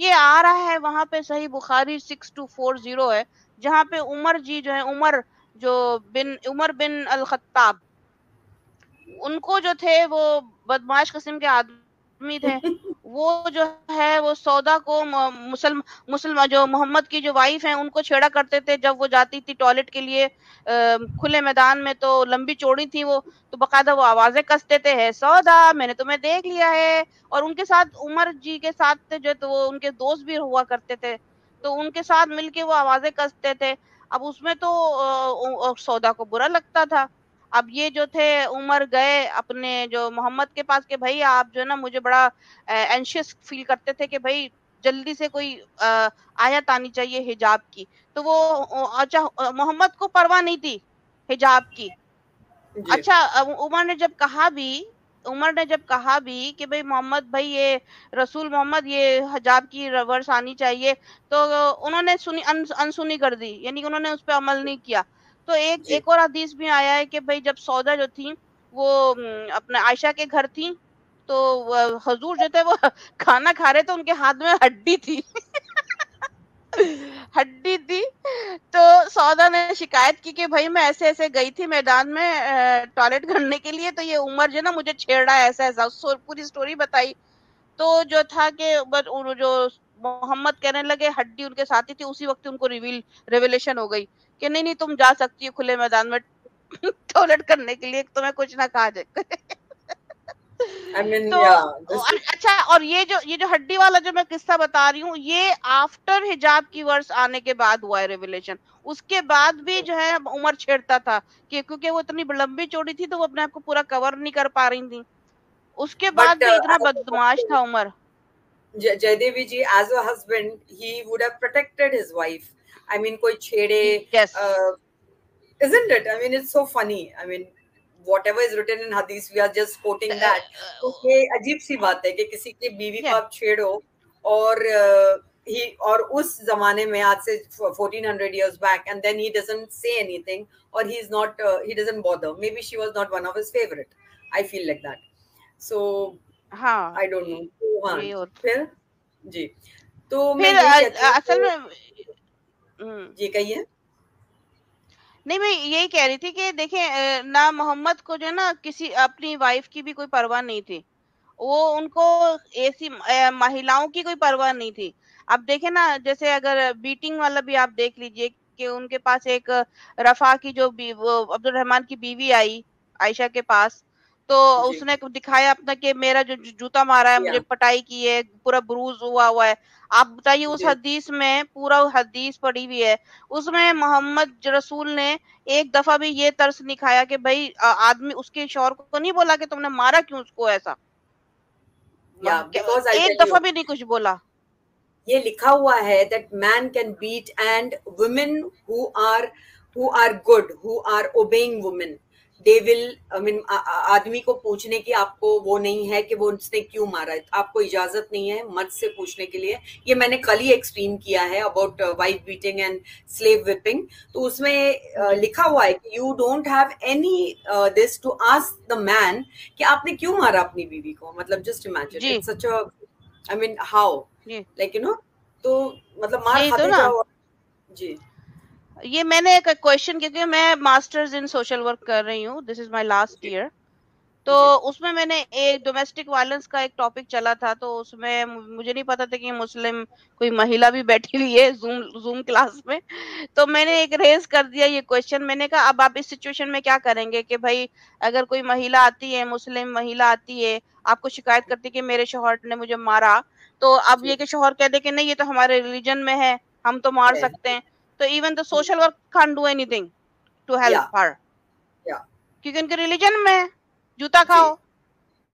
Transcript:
ये आ रहा है वहां पे, सही बुखारी 6240 है, जहाँ पे उमर जी जो है, उमर बिन अल खत्ताब, उनको जो थे वो बदमाश किस्म के आदमी थे। वो जो है वो सौदा को मुसलमान जो मोहम्मद की जो वाइफ है उनको छेड़ा करते थे, जब वो जाती थी टॉयलेट के लिए खुले मैदान में, तो लंबी चौड़ी थी वो, तो बकायदा वो आवाजें कसते थे, है सौदा मैंने तुम्हें देख लिया है। और उनके साथ उमर जी के साथ जो, तो वो उनके दोस्त भी हुआ करते थे, तो उनके साथ मिलके वो आवाजें कसते थे। अब उसमें तो सौदा को बुरा लगता था। अब ये जो थे उमर गए अपने जो मोहम्मद के पास कि भाई आप जो है ना, मुझे बड़ा एंशियस फील करते थे कि भाई जल्दी से कोई आयत आनी चाहिए हिजाब की। तो वो अच्छा, मोहम्मद को परवाह नहीं थी हिजाब की। जी अच्छा, उमर ने जब कहा भी कि भाई मोहम्मद भाई, ये रसूल मोहम्मद, ये हिजाब की रिवर्स आनी चाहिए, तो उन्होंने अनसुनी कर दी, यानी कि उन्होंने उस पर अमल नहीं किया। तो एक जी एक और हदीस भी आया है कि भाई जब सौदा जो थी वो अपने आयशा के घर थी, तो हजूर जो थे वो खाना खा रहे थे, उनके हाथ में हड्डी थी हड्डी थी। तो सौदा ने शिकायत की कि भाई मैं ऐसे ऐसे गई थी मैदान में टॉयलेट करने के लिए, तो ये उमर जो ना मुझे छेड़ रहा है, ऐसा ऐसा पूरी स्टोरी बताई। तो जो था कि जो मोहम्मद कहने लगे हड्डी उनके साथी थी, उसी वक्त उनको रेवलेशन हो गई कि नहीं नहीं, तुम जा सकती हो खुले मैदान में टॉयलेट करने के लिए, तुम्हें कुछ ना कहा जाए आई मीन तो या दिस अच्छा, और ये जो हड्डी वाला जो मैं किस्सा बता रही हूँ, ये आफ्टर हिजाब की वर्ष आने के बाद हुआ है रेवलेशन। उसके बाद भी जो है उमर छेड़ता था कि क्योंकि वो इतनी लंबी चौड़ी थी, तो वो अपने आप को पूरा कवर नहीं कर पा रही थी। उसके बाद बट भी इतना बदमाश था Umar. Jaydevi ji, as a husband, he would have protected his wife. I mean, koi chhede, yes. isn't it? I mean, it's so funny. I mean, whatever is written in hadith, we are just quoting that. तो ये अजीब सी बात है कि किसी की बीवी को आप छेड़ो, और ही और उस जमाने में आज से 1400 years back, and then he doesn't say anything, or he's not he doesn't bother. Maybe she was not one of his favorite. I feel like that. So हाँ, आई डोंट नो। तो हाँ, ये और फिर जी, तो मैं फिर यही कहती हूँ असल कि में जी कहिए। नहीं, मैं यही कह रही थी कि देखें, ना मोहम्मद को जो है ना किसी अपनी वाइफ की भी कोई परवाह नहीं थी। वो उनको ऐसी महिलाओं की कोई परवाह नहीं थी। अब देखें ना, जैसे अगर बीटिंग वाला भी आप देख लीजिए कि उनके पास एक रफा की वो अब्दुल रहमान की बीवी आई आयशा के पास, तो जी उसने दिखाया अपना कि मेरा जो जूता मारा है, या मुझे पटाई की है, पूरा ब्रूज हुआ हुआ है। आप बताइए, उस जी हदीस में पूरा हदीस पड़ी हुई है, उसमें मोहम्मद रसूल ने एक दफा भी ये तरस नहीं खाया कि भाई आदमी उसके शौहर को नहीं बोला कि तुमने मारा क्यों उसको ऐसा, या बिकॉज आई एक टेल दफा यू, भी नहीं कुछ बोला। ये लिखा हुआ है that man can beat, and women who are good, who are obeying women, they will, I mean आदमी को पूछने की आपको वो नहीं है कि वो उसने क्यों मारा है, आपको इजाजत नहीं है मर्द से पूछने के लिए। ये मैंने कल ही एक्सप्लेन किया है about wife beating and slave whipping. तो उसमें जी लिखा हुआ है कि you don't have any this to ask the man कि आपने क्यों मारा अपनी बीवी को। मतलब जस्ट इमेजिन, जी it's such a, I mean how, जी, लाइक यू नो, तो मतलब मार यही तो खाते ना। जाओ। जी ये मैंने एक क्वेश्चन, क्योंकि मैं मास्टर्स इन सोशल वर्क कर रही हूँ, दिस इज माय लास्ट जी ईयर। तो जी उसमें मैंने एक डोमेस्टिक वायलेंस का एक टॉपिक चला था, तो उसमें मुझे नहीं पता था कि मुस्लिम कोई महिला भी बैठी हुई है जूम जूम क्लास में। तो मैंने एक रेज कर दिया ये क्वेश्चन, मैंने कहा अब आप इस सिचुएशन में क्या करेंगे कि भाई अगर कोई महिला आती है, मुस्लिम महिला आती है, आपको शिकायत करती है कि मेरे शौहर ने मुझे मारा, तो अब ये जी कि शौहर कह दे कि नहीं ये तो हमारे रिलीजन में है, हम तो मार है। सकते हैं, तो even the social work can't do anything to या हेल्प हर, या क्योंकि उनके रिलीजन में है, जूता जी खाओ।